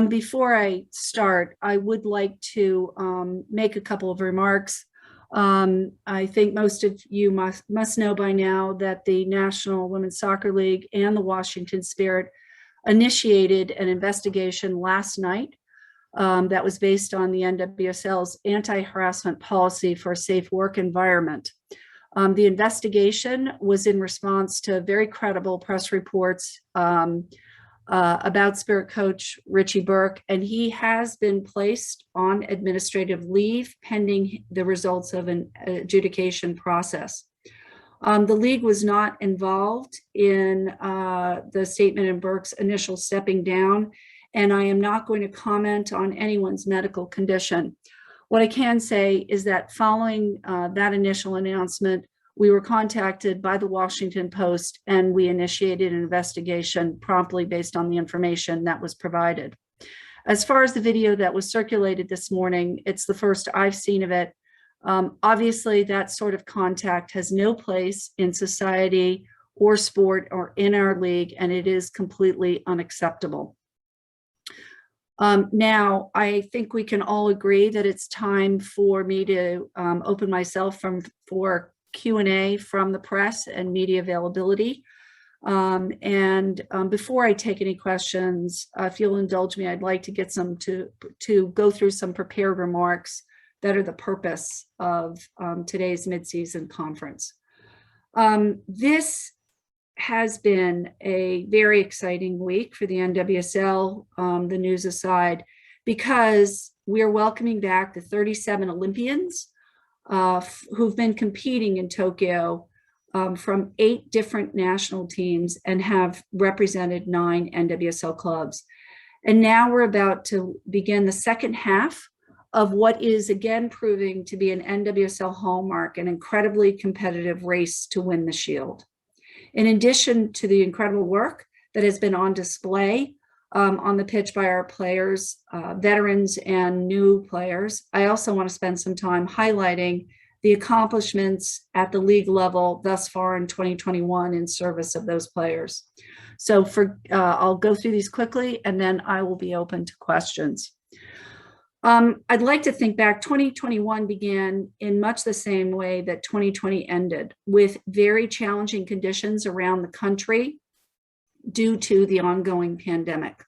Before I start, I would like to make a couple of remarks. I think most of you must know by now that the National Women's Soccer League and the Washington Spirit initiated an investigation last night that was based on the NWSL's anti-harassment policy for a safe work environment. The investigation was in response to very credible press reports about Spirit coach Richie Burke, and he has been placed on administrative leave pending the results of an adjudication process. The league was not involved in the statement in Burke's initial stepping down, and I am not going to comment on anyone's medical condition. What I can say is that following that initial announcement, we were contacted by the Washington Post and we initiated an investigation promptly based on the information that was provided. As far as the video that was circulated this morning, it's the first I've seen of it. Obviously, that sort of contact has no place in society or sport or in our league, and it is completely unacceptable. Now, I think we can all agree that it's time for me to open myself for Q&A from the press and media availability. Before I take any questions, if you'll indulge me, I'd like to get to go through some prepared remarks that are the purpose of today's midseason conference. This has been a very exciting week for the NWSL, the news aside, because we're welcoming back the 37 Olympians who've been competing in Tokyo from 8 different national teams and have represented 9 NWSL clubs. And now we're about to begin the second half of what is again proving to be an NWSL hallmark, an incredibly competitive race to win the Shield. In addition to the incredible work that has been on display on the pitch by our players, veterans and new players, I also want to spend some time highlighting the accomplishments at the league level thus far in 2021 in service of those players. So I'll go through these quickly and then I will be open to questions. I'd like to think back, 2021 began in much the same way that 2020 ended, with very challenging conditions around the country due to the ongoing pandemic.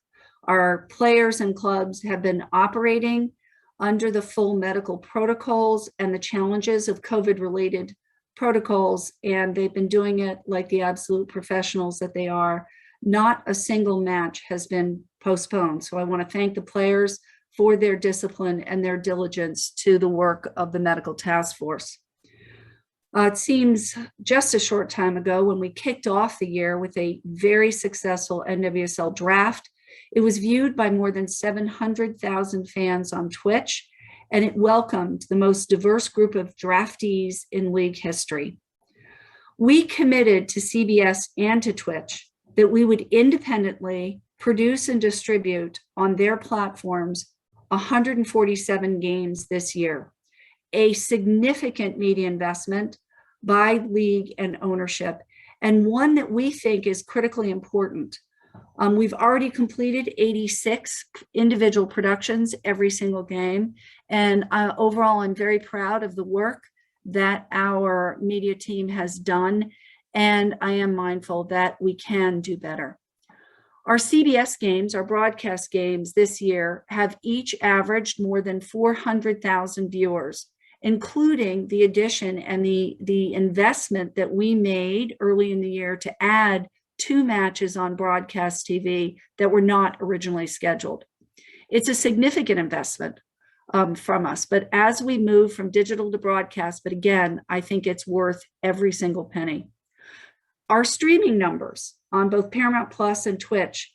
Our players and clubs have been operating under the full medical protocols and the challenges of COVID-related protocols, and they've been doing it like the absolute professionals that they are. Not a single match has been postponed. So I want to thank the players for their discipline and their diligence to the work of the medical task force. It seems just a short time ago when we kicked off the year with a very successful NWSL draft. It was viewed by more than 700,000 fans on Twitch, and it welcomed the most diverse group of draftees in league history. We committed to CBS and to Twitch that we would independently produce and distribute on their platforms 147 games this year, a significant media investment by league and ownership, and one that we think is critically important. We've already completed 86 individual productions every single game, and overall I'm very proud of the work that our media team has done, and I am mindful that we can do better. Our CBS games, our broadcast games this year, have each averaged more than 400,000 viewers, including the addition and the investment that we made early in the year to add 2 matches on broadcast TV that were not originally scheduled. It's a significant investment from us, but as we move from digital to broadcast, but again, I think it's worth every single penny. Our streaming numbers on both Paramount Plus and Twitch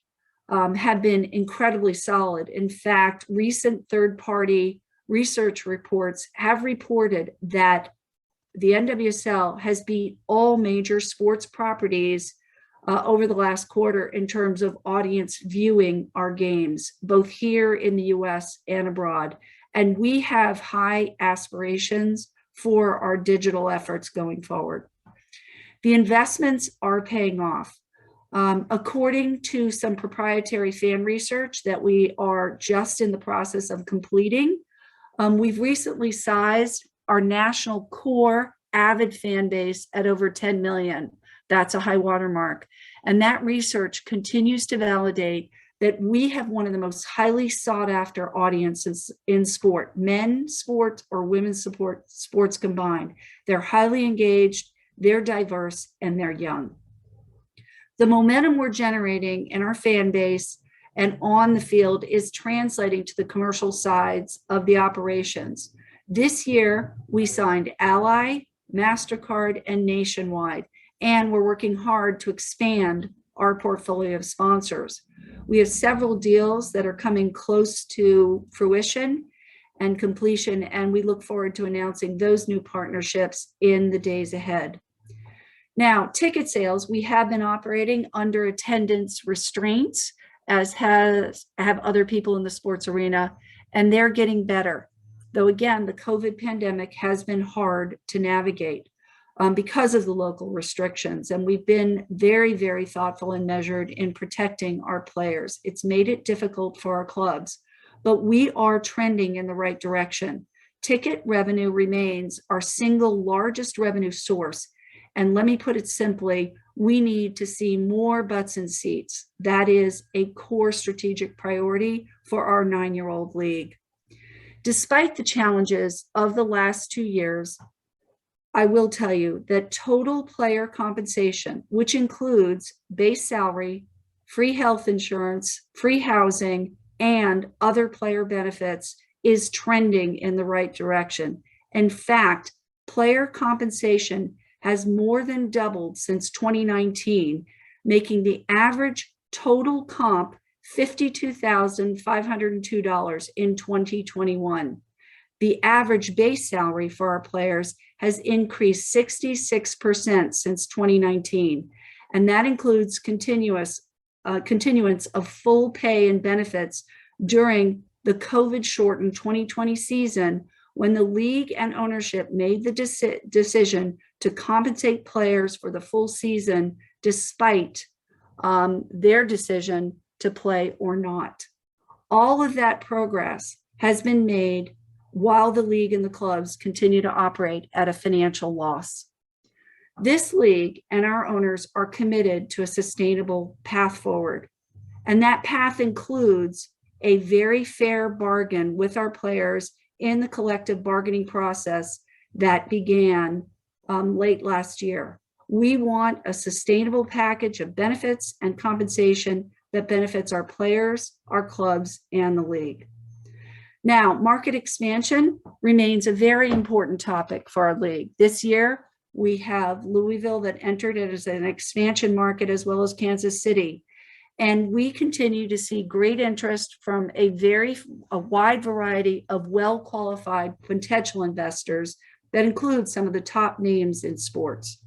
have been incredibly solid. In fact, recent third-party research reports have reported that the NWSL has beat all major sports properties over the last quarter in terms of audience viewing our games, both here in the US and abroad. And we have high aspirations for our digital efforts going forward. The investments are paying off. According to some proprietary fan research that we are just in the process of completing, we've recently sized our national core avid fan base at over 10 million. That's a high watermark. And that research continues to validate that we have one of the most highly sought after audiences in sport, men's sports or women's sports combined. They're highly engaged, they're diverse, and they're young. The momentum we're generating in our fan base and on the field is translating to the commercial sides of the operations. This year, we signed Ally, MasterCard, and Nationwide, and we're working hard to expand our portfolio of sponsors. We have several deals that are coming close to fruition and completion, and we look forward to announcing those new partnerships in the days ahead. Now, ticket sales, we have been operating under attendance restraints, as have other people in the sports arena, and they're getting better. Though again, the COVID pandemic has been hard to navigate because of the local restrictions. And we've been very, very thoughtful and measured in protecting our players. It's made it difficult for our clubs, but we are trending in the right direction. Ticket revenue remains our single largest revenue source. And let me put it simply, we need to see more butts in seats. That is a core strategic priority for our 9-year-old league. Despite the challenges of the last 2 years, I will tell you that total player compensation, which includes base salary, free health insurance, free housing, and other player benefits, is trending in the right direction. In fact, player compensation has more than doubled since 2019, making the average total comp $52,502 in 2021. The average base salary for our players has increased 66% since 2019, and that includes continuance of full pay and benefits during the COVID-shortened 2020 season, when the league and ownership made the decision to compensate players for the full season despite their decision to play or not. All of that progress has been made while the league and the clubs continue to operate at a financial loss. This league and our owners are committed to a sustainable path forward, and that path includes a very fair bargain with our players in the collective bargaining process that began late last year. We want a sustainable package of benefits and compensation that benefits our players, our clubs, and the league. Now, market expansion remains a very important topic for our league. This year, we have Louisville that entered it as an expansion market, as well as Kansas City. And we continue to see great interest from a wide variety of well-qualified potential investors that include some of the top names in sports.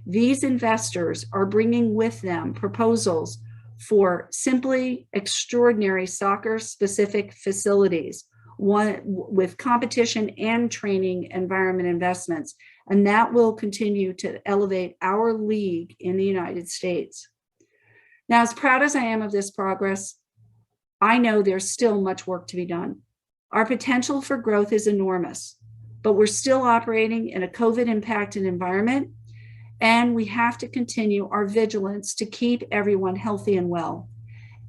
These investors are bringing with them proposals for simply extraordinary soccer-specific facilities, one with competition and training environment investments, and that will continue to elevate our league in the United States. Now, as proud as I am of this progress, I know there's still much work to be done. Our potential for growth is enormous, but we're still operating in a COVID-impacted environment, and we have to continue our vigilance to keep everyone healthy and well.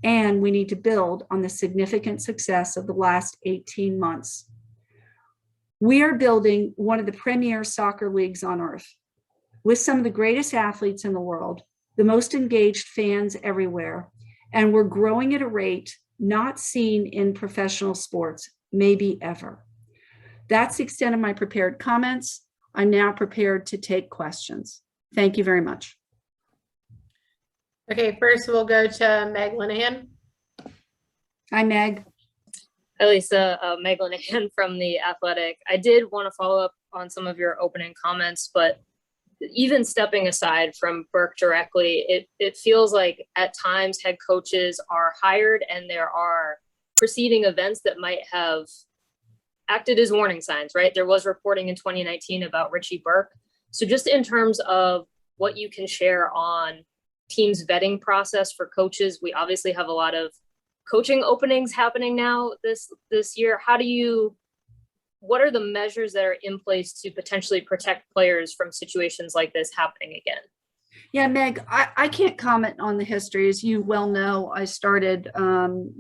And we need to build on the significant success of the last 18 months. We are building one of the premier soccer leagues on earth, with some of the greatest athletes in the world, the most engaged fans everywhere, and we're growing at a rate not seen in professional sports, maybe ever. That's the extent of my prepared comments. I'm now prepared to take questions. Thank you very much. Okay, first we'll go to Meg Linehan. Hi, Meg. Hi, Lisa. Meg Linehan from The Athletic. I did want to follow up on some of your opening comments, but even stepping aside from Burke directly, it feels like at times head coaches are hired and there are preceding events that might have acted as warning signs, right? There was reporting in 2019 about Richie Burke. So just in terms of what you can share on team's vetting process for coaches? We obviously have a lot of coaching openings happening now this year. What are the measures that are in place to potentially protect players from situations like this happening again? Yeah, Meg, I can't comment on the history. As you well know, I started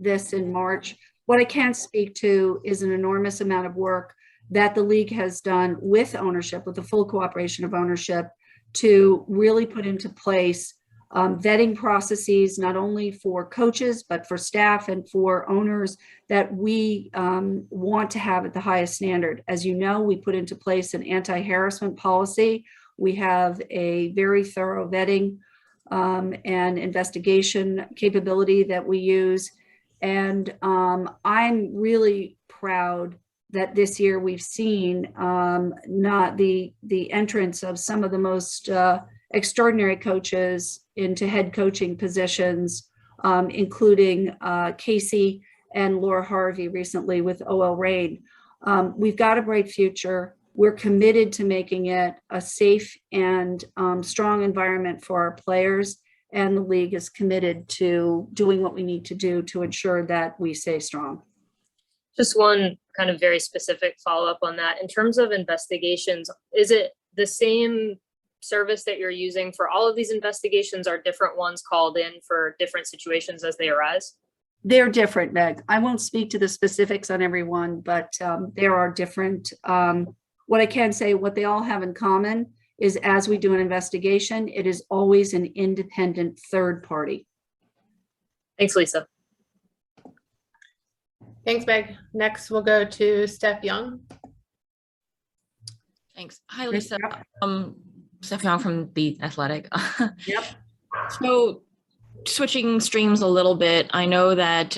this in March. What I can speak to is an enormous amount of work that the league has done with ownership, with the full cooperation of ownership, to really put into place vetting processes, not only for coaches, but for staff and for owners that we want to have at the highest standard. As you know, we put into place an anti-harassment policy. We have a very thorough vetting and investigation capability that we use. And I'm really proud that this year we've seen not the entrance of some of the most extraordinary coaches into head coaching positions, including Casey and Laura Harvey recently with OL Reign. We've got a bright future. We're committed to making it a safe and strong environment for our players. And the league is committed to doing what we need to do to ensure that we stay strong. Just one kind of very specific follow-up on that. In terms of investigations, is it the same service that you're using for all of these investigations? Are different ones called in for different situations as they arise? They're different, Meg. I won't speak to the specifics on every one, but there are different. What I can say, what they all have in common is as we do an investigation, it is always an independent third party. Thanks, Lisa. Thanks, Meg. Next, we'll go to Steph Young. Thanks. Hi, Lisa. Yep. Steph Young from The Athletic. Yep. So switching streams a little bit, I know that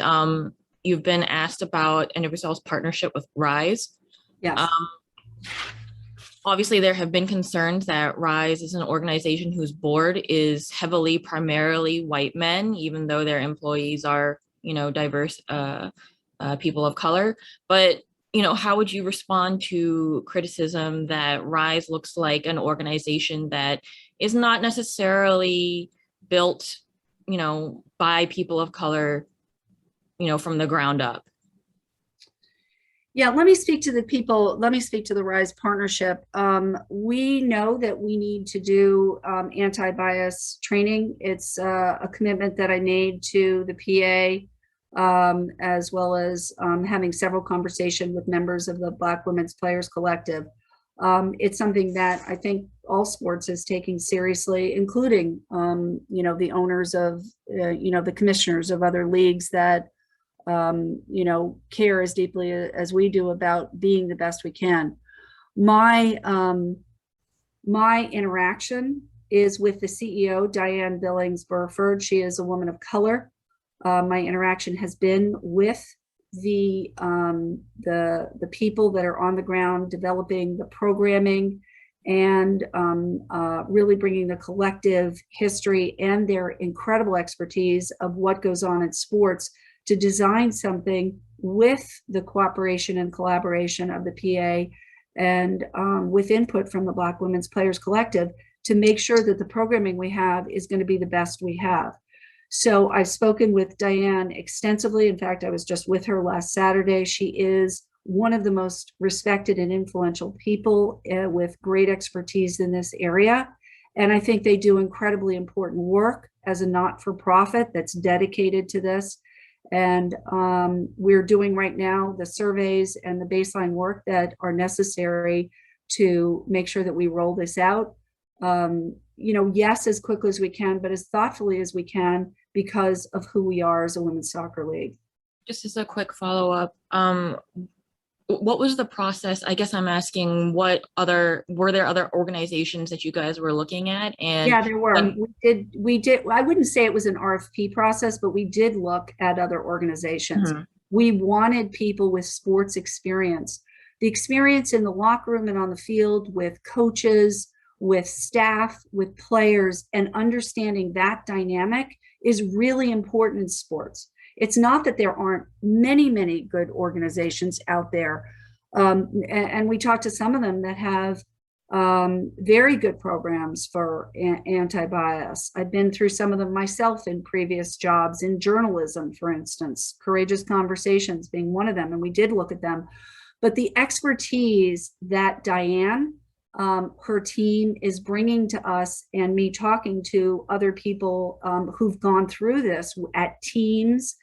you've been asked about Nwsl's partnership with Rise. Yes. Obviously, there have been concerns that Rise is an organization whose board is heavily, primarily white men, even though their employees are, diverse people of color. But, how would you respond to criticism that Rise looks like an organization that is not necessarily built, by people of color, from the ground up? Yeah, let me speak to the people. Let me speak to the Rise partnership. We know that we need to do anti-bias training. It's a commitment that I made to the PA, as well as having several conversations with members of the Black Women's Players Collective. It's something that I think all sports is taking seriously, including, the owners of, the commissioners of other leagues that care as deeply as we do about being the best we can. My interaction is with the CEO, Diane Billings-Burford. She is a woman of color. My interaction has been with the people that are on the ground developing the programming and really bringing the collective history and their incredible expertise of what goes on in sports to design something with the cooperation and collaboration of the PA and with input from the Black Women's Players Collective to make sure that the programming we have is going to be the best we have. So I've spoken with Diane extensively. In fact, I was just with her last Saturday. She is one of the most respected and influential people with great expertise in this area. And I think they do incredibly important work as a not-for-profit that's dedicated to this. And we're doing right now the surveys and the baseline work that are necessary to make sure that we roll this out. Yes, as quickly as we can, but as thoughtfully as we can because of who we are as a women's soccer league. Just as a quick follow-up, what was the process? I guess I'm asking were there other organizations that you guys were looking at? And yeah, there were. We did. I wouldn't say it was an RFP process, but we did look at other organizations. Mm-hmm. We wanted people with sports experience, the experience in the locker room and on the field with coaches, with staff, with players, and understanding that dynamic is really important in sports. It's not that there aren't many, many good organizations out there. And we talked to some of them that have very good programs for anti-bias. I've been through some of them myself in previous jobs in journalism, for instance, Courageous Conversations being one of them, and we did look at them. But the expertise that Diane, her team is bringing to us, and me talking to other people who've gone through this at teams,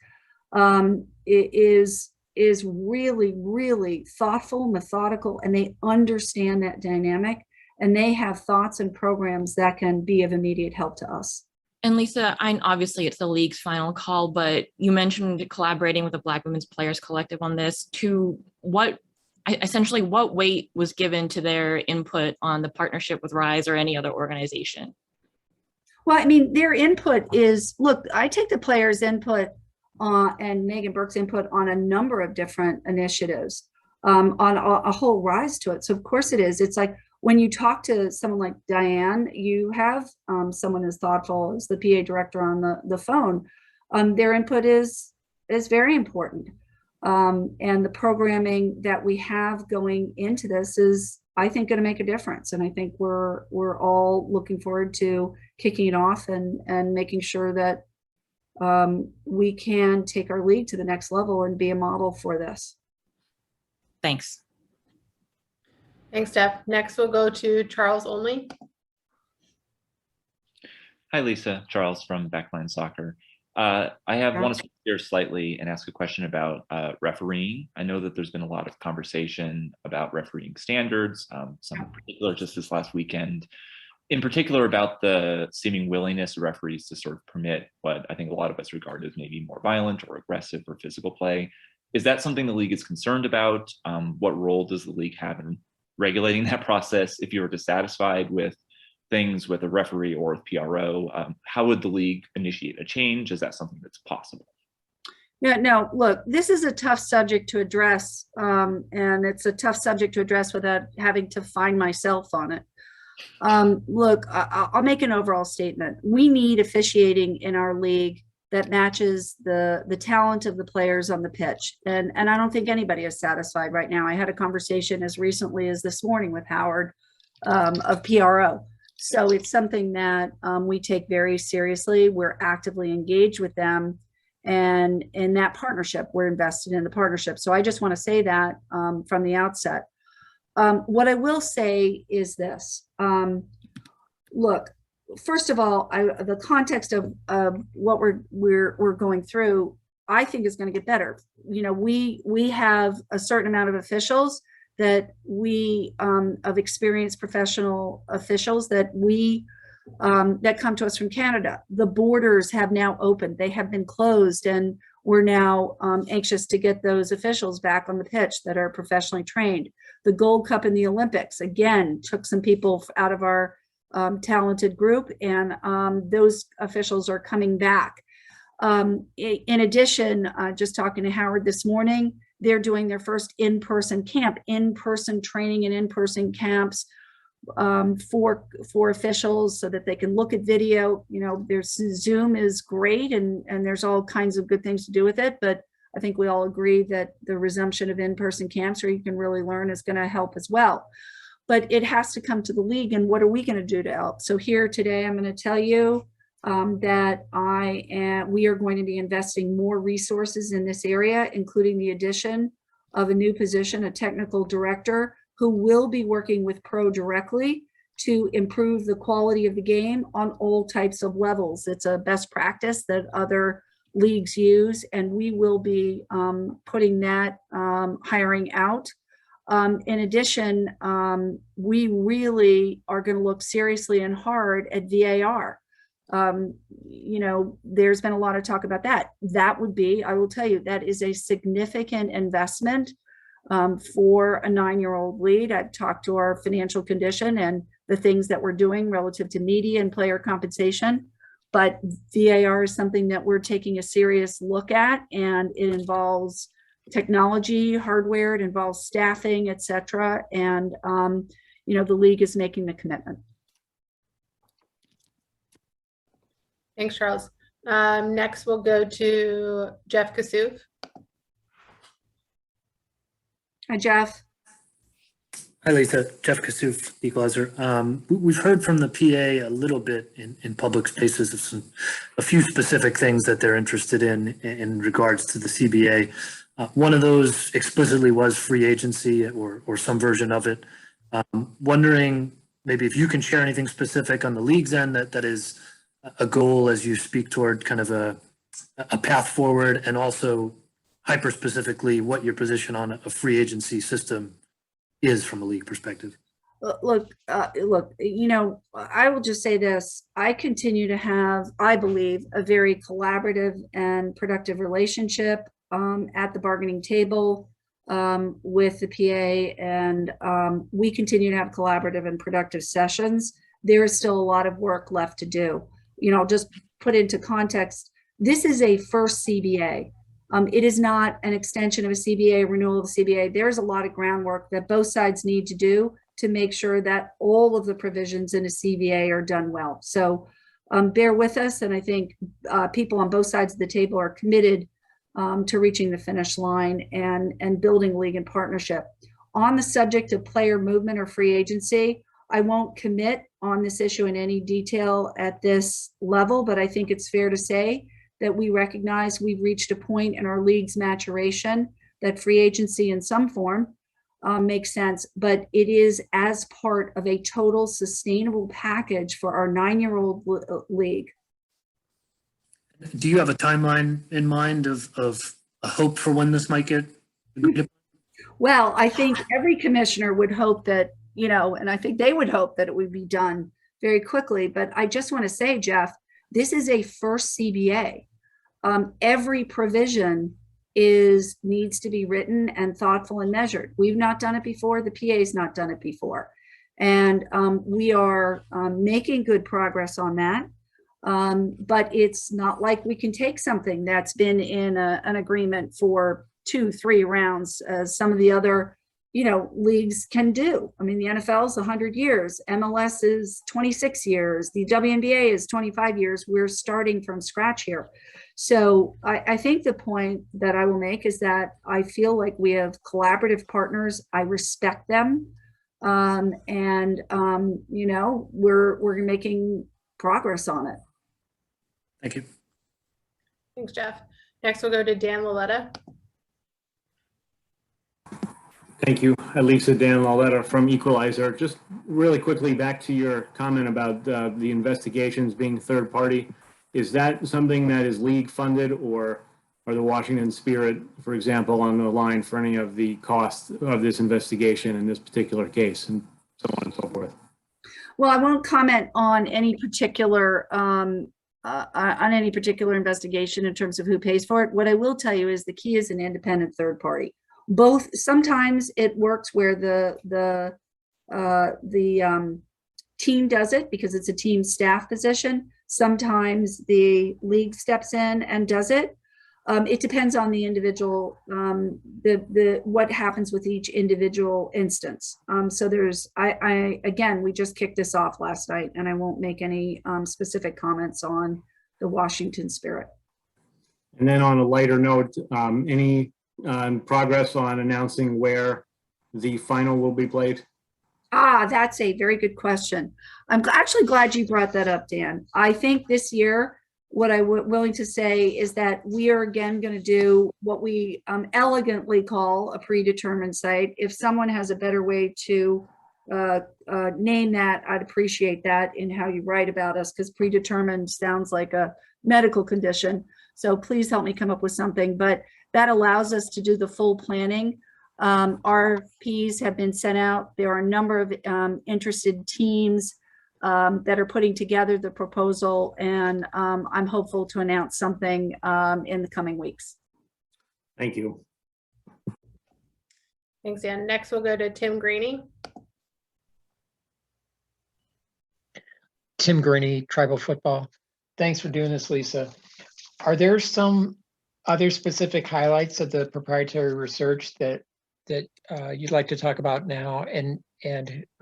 is really, really thoughtful, methodical, and they understand that dynamic, and they have thoughts and programs that can be of immediate help to us. And Lisa, obviously it's the league's final call, but you mentioned collaborating with the Black Women's Players Collective on this. Essentially, what weight was given to their input on the partnership with RISE or any other organization? Well, I mean, their input is, look, I take the players' input and Megan Burke's input on a number of different initiatives, on a whole rise to it. So of course it is. It's like when you talk to someone like Diane, you have someone as thoughtful as the PA director on the phone. Their input is very important. And the programming that we have going into this is, I think, going to make a difference. And I think we're all looking forward to kicking it off and making sure that we can take our league to the next level and be a model for this. Thanks. Thanks, Steph. Next, we'll go to Charles Only. Hi, Lisa. Charles from Backline Soccer. I want to switch gears slightly and ask a question about refereeing. I know that there's been a lot of conversation about refereeing standards, some in particular just this last weekend, in particular about the seeming willingness of referees to sort of permit what I think a lot of us regard as maybe more violent or aggressive or physical play. Is that something the league is concerned about? What role does the league have in regulating that process? If you were dissatisfied with things with a referee or with PRO, how would the league initiate a change? Is that something that's possible? No, look, this is a tough subject to address, and it's a tough subject to address without having to find myself on it. Look, I'll make an overall statement. We need officiating in our league that matches the talent of the players on the pitch. And I don't think anybody is satisfied right now. I had a conversation as recently as this morning with Howard of PRO. So it's something that we take very seriously. We're actively engaged with them. And in that partnership, we're invested in the partnership. So I just want to say that from the outset. What I will say is this. Look, first of all, the context of what we're going through, I think is going to get better. You know, we have a certain amount of officials that of experienced professional officials that that come to us from Canada. The borders have now opened. They have been closed, and we're now anxious to get those officials back on the pitch that are professionally trained. The Gold Cup in the Olympics, again, took some people out of our talented group, and those officials are coming back. In addition, just talking to Howard this morning, they're doing their first in-person camp, in-person training and in-person camps for officials so that they can look at video. You know, there's Zoom is great, and there's all kinds of good things to do with it, but I think we all agree that the resumption of in-person camps where you can really learn is going to help as well. But it has to come to the league, and what are we going to do to help? So here today, I'm going to tell you that we are going to be investing more resources in this area, including the addition of a new position, a technical director, who will be working with Pro directly to improve the quality of the game on all types of levels. It's a best practice that other leagues use, and we will be putting that hiring out. In addition, we really are going to look seriously and hard at VAR. You know, there's been a lot of talk about that. That would be, I will tell you, that is a significant investment for a 9-year-old league. I've talked to our financial condition and the things that we're doing relative to media and player compensation. But VAR is something that we're taking a serious look at, and it involves technology, hardware, it involves staffing, et cetera. And, you know, the league is making the commitment. Thanks, Charles. Next, we'll go to Jeff Kassouf. Hi, Jeff. Hi, Lisa. Jeff Kassouf, Equalizer. We've heard from the PA a little bit in public spaces of a few specific things that they're interested in regards to the CBA. One of those explicitly was free agency or some version of it. Wondering maybe if you can share anything specific on the league's end that is a goal as you speak toward kind of a path forward, and also hyper specifically what your position on a free agency system is from a league perspective. Look, I will just say this. I continue to have, I believe, a very collaborative and productive relationship at the bargaining table with the PA, and we continue to have collaborative and productive sessions. There is still a lot of work left to do. Just put into context, this is a first CBA. It is not an extension of a CBA, renewal of a CBA. There's a lot of groundwork that both sides need to do to make sure that all of the provisions in a CBA are done well. So bear with us, and I think people on both sides of the table are committed to reaching the finish line and building league and partnership. On the subject of player movement or free agency, I won't commit on this issue in any detail at this level, but I think it's fair to say that we recognize we've reached a point in our league's maturation that free agency in some form makes sense, but it is as part of a total sustainable package for our 9-year-old league. Do you have a timeline in mind of a hope for when this might get agreed upon? Well, I think every commissioner would hope that, and I think they would hope that it would be done very quickly. But I just want to say, Jeff, this is a first CBA. Every provision needs to be written and thoughtful and measured. We've not done it before. The PA's not done it before. And we are making good progress on that. But it's not like we can take something that's been in an agreement for 2-3 rounds, as some of the other leagues can do. I mean, the NFL is 100 years, MLS is 26 years, the WNBA is 25 years. We're starting from scratch here. So I think the point that I will make is that I feel like we have collaborative partners. I respect them. We're making progress on it. Thank you. Thanks, Jeff. Next, we'll go to Dan Laletta. Thank you, Lisa. Dan Laletta from Equalizer. Just really quickly back to your comment about the investigations being third party. Is that something that is league funded, or are the Washington Spirit, for example, on the line for any of the costs of this investigation in this particular case, and so on and so forth? Well, I won't comment on any particular investigation in terms of who pays for it. What I will tell you is the key is an independent third party. Both, sometimes it works where the team does it because it's a team staff position. Sometimes the league steps in and does it. It depends on the individual, what happens with each individual instance. So again, we just kicked this off last night, and I won't make any specific comments on the Washington Spirit. And then on a lighter note, any progress on announcing where the final will be played? That's a very good question. I'm actually glad you brought that up, Dan. I think this year, what I'm willing to say is that we are again going to do what we elegantly call a predetermined site. If someone has a better way to name that, I'd appreciate that in how you write about us, because predetermined sounds like a medical condition. So please help me come up with something. But that allows us to do the full planning. RFPs have been sent out. There are a number of interested teams that are putting together the proposal, and I'm hopeful to announce something in the coming weeks. Thank you. Thanks, Dan. Next, we'll go to Tim Greeny. Tim Greeny, Tribal Football. Thanks for doing this, Lisa. Are there some other specific highlights of the proprietary research that you'd like to talk about now, and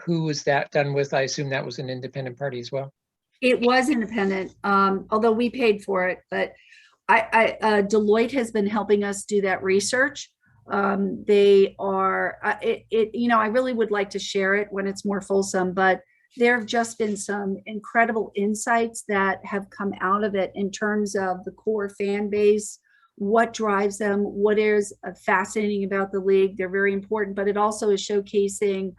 who was that done with? I assume that was an independent party as well. It was independent, although we paid for it. But Deloitte has been helping us do that research. They are, I really would like to share it when it's more fulsome, but there have just been some incredible insights that have come out of it in terms of the core fan base, what drives them, what is fascinating about the league. They're very important, but it also is showcasing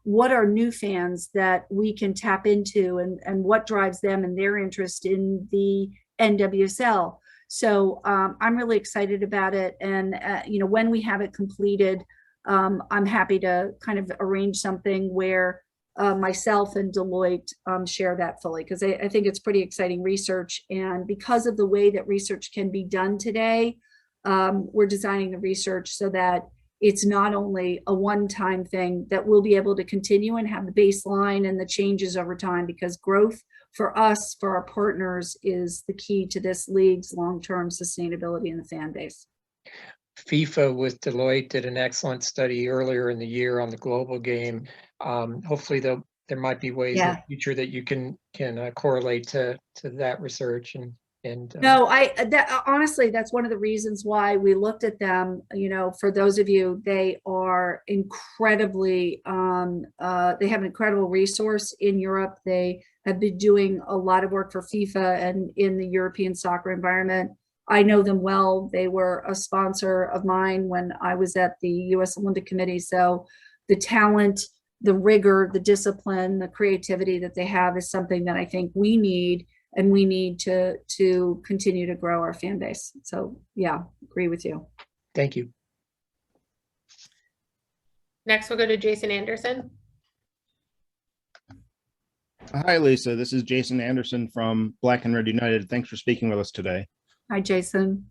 what are new fans that we can tap into, and what drives them and their interest in the NWSL. So I'm really excited about it. And, when we have it completed, I'm happy to kind of arrange something where myself and Deloitte share that fully, because I think it's pretty exciting research. And because of the way that research can be done today, we're designing the research so that it's not only a one-time thing, that we'll be able to continue and have the baseline and the changes over time, because growth for us, for our partners, is the key to this league's long-term sustainability in the fan base. FIFA with Deloitte did an excellent study earlier in the year on the global game. Hopefully there might be ways in the future that you can correlate to that research and no, honestly, that's one of the reasons why we looked at them. For those of you, they are incredibly, they have an incredible resource in Europe. They have been doing a lot of work for FIFA and in the European soccer environment. I know them well. They were a sponsor of mine when I was at the U.S. Olympic Committee. So the talent, the rigor, the discipline, the creativity that they have is something that I think we need, and we need to continue to grow our fan base. So yeah, agree with you. Thank you. Next, we'll go to Jason Anderson. Hi, Lisa. This is Jason Anderson from Black and Red United. Thanks for speaking with us today. Hi, Jason.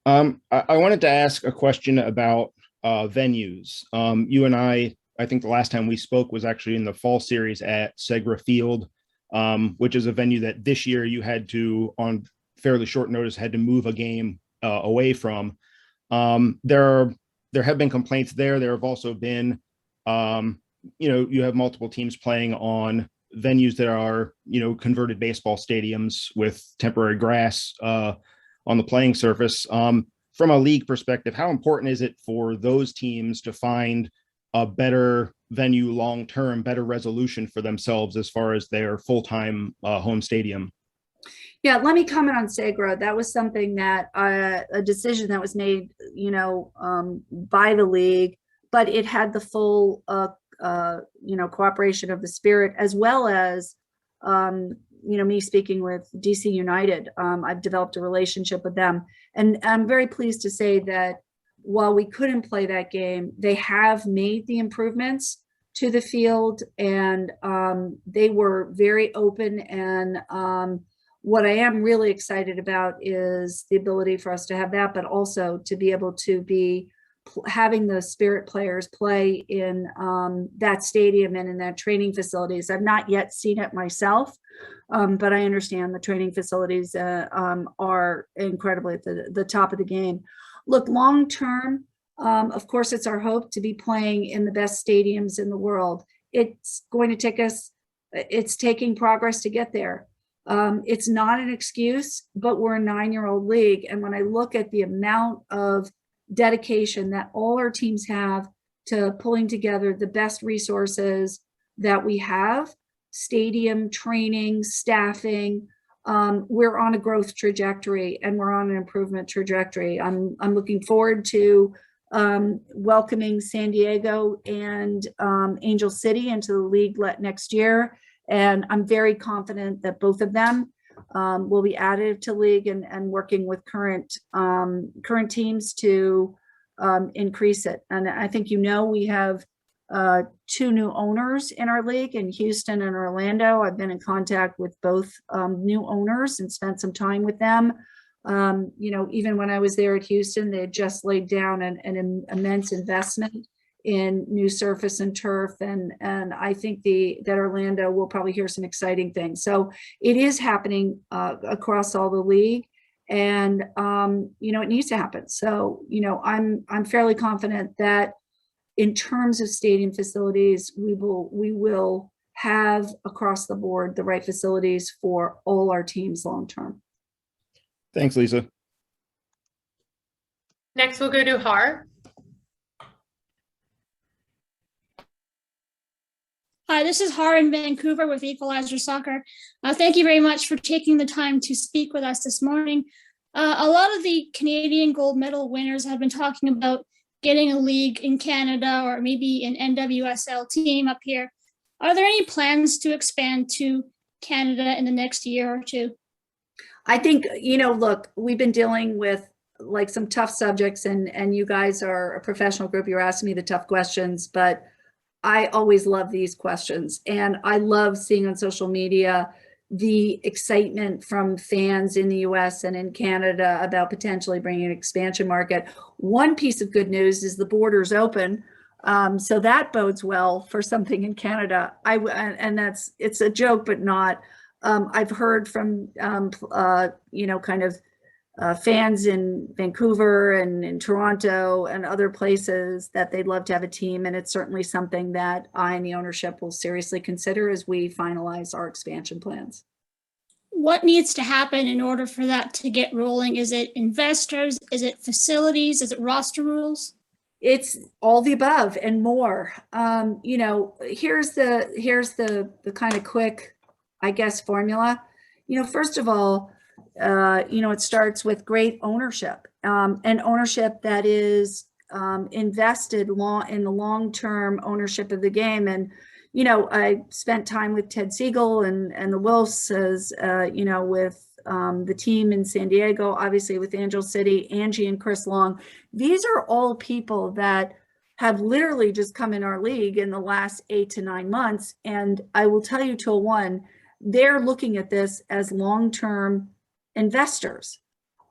I wanted to ask a question about venues. You and I think the last time we spoke was actually in the fall series at Segra Field, which is a venue that this year you had to, on fairly short notice, had to move a game away from. There have been complaints there. There have also been, you have multiple teams playing on venues that are, converted baseball stadiums with temporary grass on the playing surface. From a league perspective, how important is it for those teams to find a better venue long-term, better resolution for themselves as far as their full-time home stadium? Yeah, let me comment on Segra. That was something that a decision that was made, by the league, but it had the full, cooperation of the Spirit, as well as, me speaking with DC United. I've developed a relationship with them, and I'm very pleased to say that while we couldn't play that game, they have made the improvements to the field, and they were very open. And what I am really excited about is the ability for us to have that, but also to be able to be having the Spirit players play in that stadium and in that training facilities. I've not yet seen it myself, but I understand the training facilities are incredibly at the top of the game. Look, long term, of course, it's our hope to be playing in the best stadiums in the world. It's going to take us, it's taking progress to get there. It's not an excuse, but we're a 9-year-old league. And when I look at the amount of dedication that all our teams have to pulling together the best resources that we have, stadium, training, staffing, we're on a growth trajectory, and we're on an improvement trajectory. I'm looking forward to welcoming San Diego and Angel City into the league next year. And I'm very confident that both of them will be additive to league and working with current teams to increase it. And I think, we have 2 new owners in our league in Houston and Orlando. I've been in contact with both new owners and spent some time with them. Even when I was there at Houston, they had just laid down an immense investment in new surface and turf, and I think that Orlando will probably hear some exciting things. So it is happening across all the league, and it needs to happen. So I'm fairly confident that in terms of stadium facilities, we will have across the board the right facilities for all our teams long term. Thanks, Lisa. Next, we'll go to Har. Hi, this is Har in Vancouver with Equalizer Soccer. Thank you very much for taking the time to speak with us this morning. A lot of the Canadian gold medal winners have been talking about getting a league in Canada or maybe an NWSL team up here. Are there any plans to expand to Canada in the next year or two? I think, look, we've been dealing with like some tough subjects, and you guys are a professional group. You're asking me the tough questions, but I always love these questions. And I love seeing on social media the excitement from fans in the US and in Canada about potentially bringing an expansion market. One piece of good news is the border's open. So that bodes well for something in Canada. It's a joke, but not. I've heard from, fans in Vancouver and in Toronto and other places that they'd love to have a team. And it's certainly something that I and the ownership will seriously consider as we finalize our expansion plans. What needs to happen in order for that to get rolling? Is it investors? Is it facilities? Is it roster rules? It's all the above and more. Here's the kind of quick, I guess, formula. First of all, it starts with great ownership, and ownership that is invested in the long-term ownership of the game. And, I spent time with Ted Siegel and the Wilfs, as, with the team in San Diego, obviously with Angel City, Angie and Chris Long. These are all people that have literally just come in our league in the last 8 to 9 months. And I will tell you, Tool One, they're looking at this as long-term investors,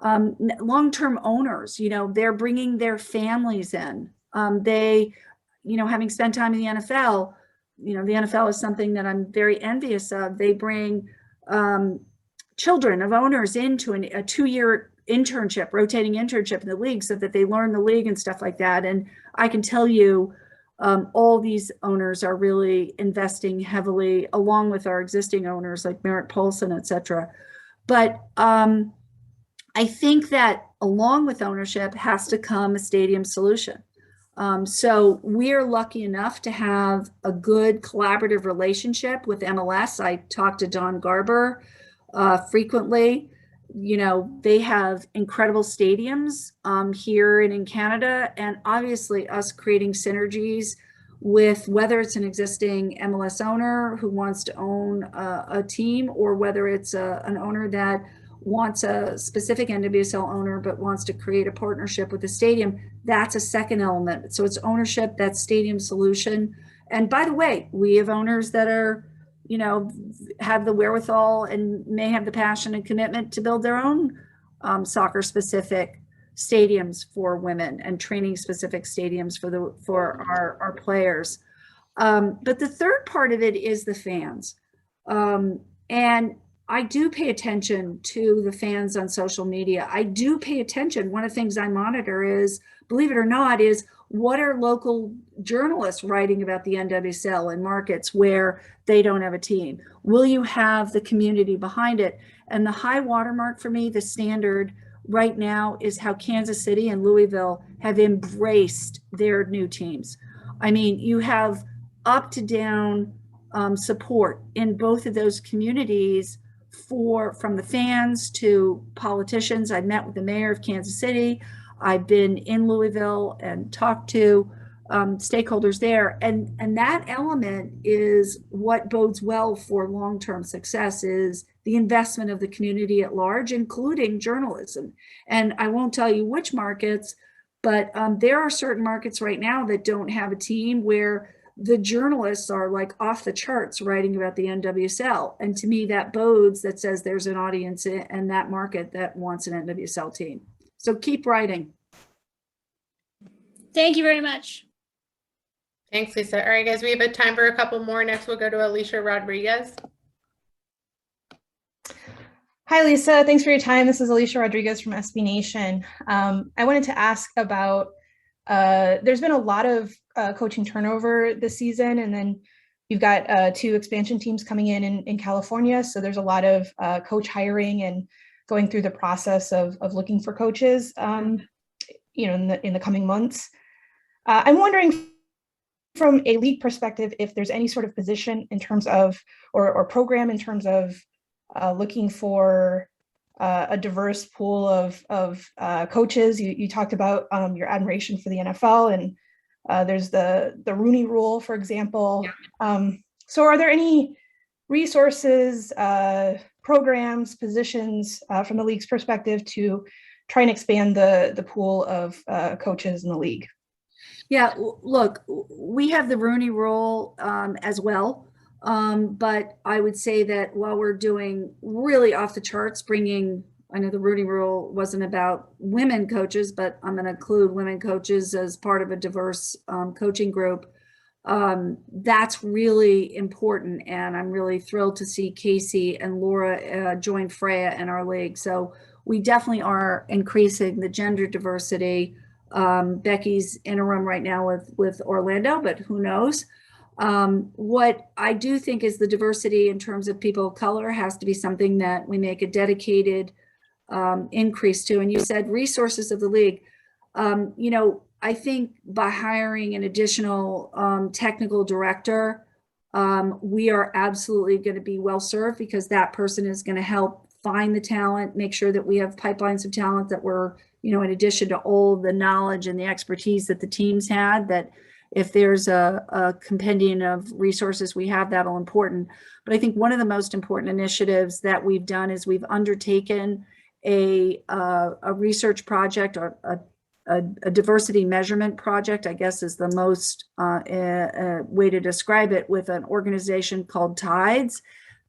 long-term owners. They're bringing their families in. Having spent time in the NFL, the NFL is something that I'm very envious of. They bring children of owners into a 2-year internship, rotating internship in the league, so that they learn the league and stuff like that. And I can tell you, all these owners are really investing heavily, along with our existing owners like Merritt Paulson, et cetera. But I think that along with ownership has to come a stadium solution. So we're lucky enough to have a good collaborative relationship with MLS. I talk to Don Garber frequently. They have incredible stadiums here and in Canada, and obviously us creating synergies with whether it's an existing MLS owner who wants to own a team, or whether it's an owner that wants a specific NWSL owner but wants to create a partnership with the stadium. That's a second element. So it's ownership, that stadium solution. And by the way, we have owners that are, have the wherewithal and may have the passion and commitment to build their own soccer specific stadiums for women and training specific stadiums for our players. But the third part of it is the fans. And I do pay attention to the fans on social media. I do pay attention. One of the things I monitor is, believe it or not, is what are local journalists writing about the NWSL in markets where they don't have a team? Will you have the community behind it? And the high watermark for me, the standard right now, is how Kansas City and Louisville have embraced their new teams. I mean, you have up to down support in both of those communities, from the fans to politicians. I met with the mayor of Kansas City. I've been in Louisville and talked to stakeholders there. And that element is what bodes well for long-term success, is the investment of the community at large, including journalism. And I won't tell you which markets, but there are certain markets right now that don't have a team, where the journalists are like off the charts writing about the NWSL. And to me, that bodes, that says there's an audience in that market that wants an NWSL team. So keep writing. Thank you very much. Thanks, Lisa. All right, guys, we have time for a couple more. Next, we'll go to Alicia Rodriguez. Hi, Lisa. Thanks for your time. This is Alicia Rodriguez from SB Nation. I wanted to ask about, there's been a lot of coaching turnover this season, and then you've got 2 expansion teams coming in California. So there's a lot of coach hiring and going through the process of looking for coaches, in the coming months. I'm wondering from a league perspective, if there's any sort of position in terms of, or program in terms of looking for a diverse pool of coaches. You talked about your admiration for the NFL, and there's the Rooney Rule, for example. So are there any resources, programs, positions from the league's perspective to try and expand the pool of coaches in the league? Yeah, look, we have the Rooney Rule as well. But I would say that while we're doing really off the charts, I know the Rooney Rule wasn't about women coaches, but I'm going to include women coaches as part of a diverse coaching group. That's really important. And I'm really thrilled to see Casey and Laura join Freya in our league. So we definitely are increasing the gender diversity. Becky's interim right now with Orlando, but who knows? What I do think is the diversity in terms of people of color has to be something that we make a dedicated increase to. And you said resources of the league. I think by hiring an additional technical director, we are absolutely going to be well served, because that person is going to help find the talent, make sure that we have pipelines of talent that we're, in addition to all the knowledge and the expertise that the teams had, that if there's a compendium of resources we have, that'll important. But I think one of the most important initiatives that we've done is we've undertaken a research project, or a diversity measurement project, I guess is the most way to describe it, with an organization called Tides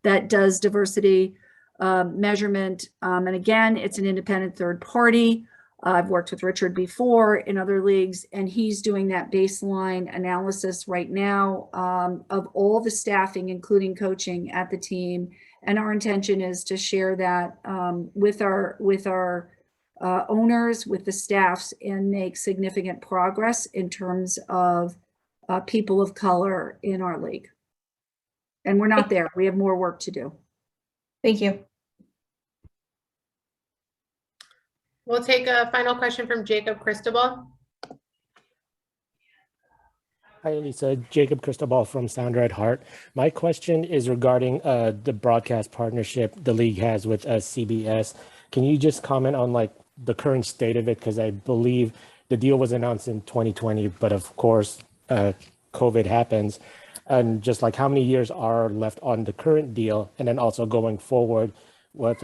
that does diversity measurement. And again, it's an independent third party. I've worked with Richard before in other leagues, and he's doing that baseline analysis right now of all the staffing, including coaching at the team. And our intention is to share that with our owners, with the staffs, and make significant progress in terms of people of color in our league. And we're not there. We have more work to do. Thank you. We'll take a final question from Jacob Cristobal. Hi, Lisa. Jacob Cristobal from Sound Red Heart. My question is regarding the broadcast partnership the league has with CBS. Can you just comment on the current state of it? Because I believe the deal was announced in 2020, but of course, COVID happens. And just how many years are left on the current deal? And then also going forward with,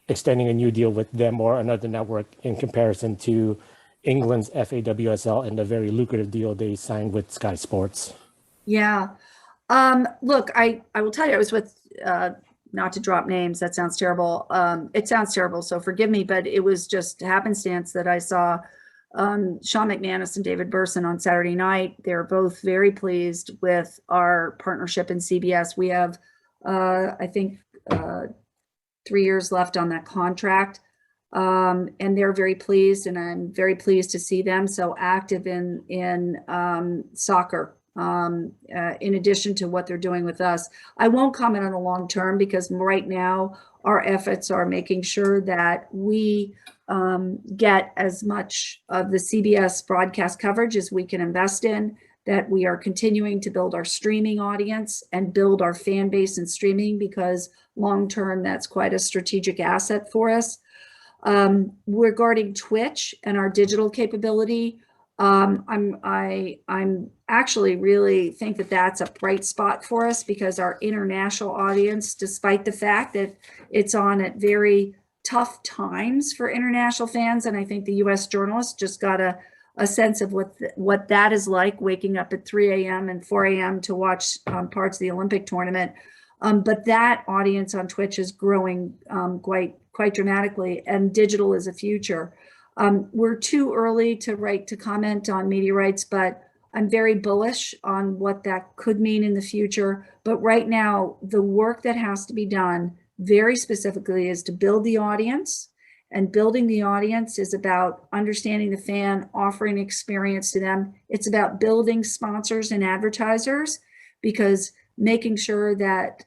extending a new deal with them or another network in comparison to England's FAWSL and the very lucrative deal they signed with Sky Sports. Yeah. Look, I will tell you, I was with, not to drop names, that sounds terrible. It sounds terrible, so forgive me, but it was just happenstance that I saw Sean McManus and David Burson on Saturday night. They're both very pleased with our partnership in CBS. We have, I think, 3 years left on that contract. And they're very pleased, and I'm very pleased to see them so active in soccer, in addition to what they're doing with us. I won't comment on the long term, because right now our efforts are making sure that we get as much of the CBS broadcast coverage as we can invest in, that we are continuing to build our streaming audience and build our fan base in streaming, because long term, that's quite a strategic asset for us. Regarding Twitch and our digital capability, I'm actually really think that that's a bright spot for us, because our international audience, despite the fact that it's on at very tough times for international fans, and I think the US journalists just got a sense of what that is like, waking up at 3 a.m. and 4 a.m. to watch parts of the Olympic tournament. But that audience on Twitch is growing quite dramatically, and digital is a future. We're too early to comment on media rights, but I'm very bullish on what that could mean in the future. But right now, the work that has to be done very specifically is to build the audience. And building the audience is about understanding the fan, offering experience to them. It's about building sponsors and advertisers, because making sure that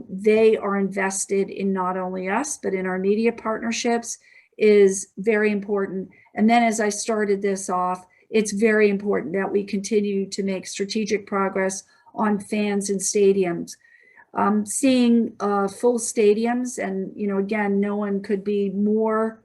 they are invested in not only us, but in our media partnerships is very important. And then, as I started this off, it's very important that we continue to make strategic progress on fans and stadiums. Seeing full stadiums, and again, no one could be more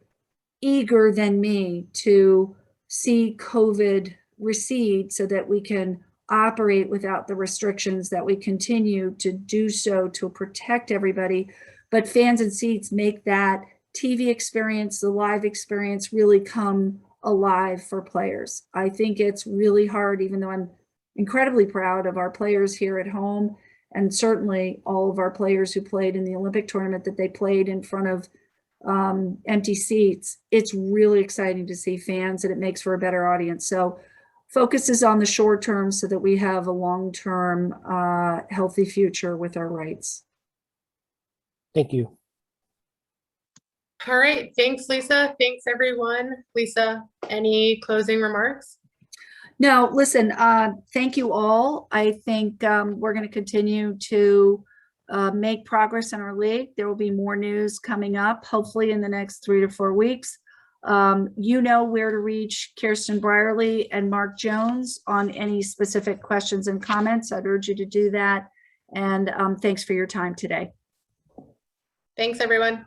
eager than me to see COVID recede so that we can operate without the restrictions, that we continue to do so to protect everybody. But fans and seats make that TV experience, the live experience, really come alive for players. I think it's really hard, even though I'm incredibly proud of our players here at home, and certainly all of our players who played in the Olympic tournament, that they played in front of empty seats. It's really exciting to see fans, and it makes for a better audience. So focus is on the short term so that we have a long-term healthy future with our rights. Thank you. All right. Thanks, Lisa. Thanks, everyone. Lisa, any closing remarks? No, listen, thank you all. I think we're going to continue to make progress in our league. There will be more news coming up, hopefully in the next 3 to 4 weeks. You know where to reach Kirsten Brierly and Mark Jones on any specific questions and comments. I'd urge you to do that. And thanks for your time today. Thanks, everyone.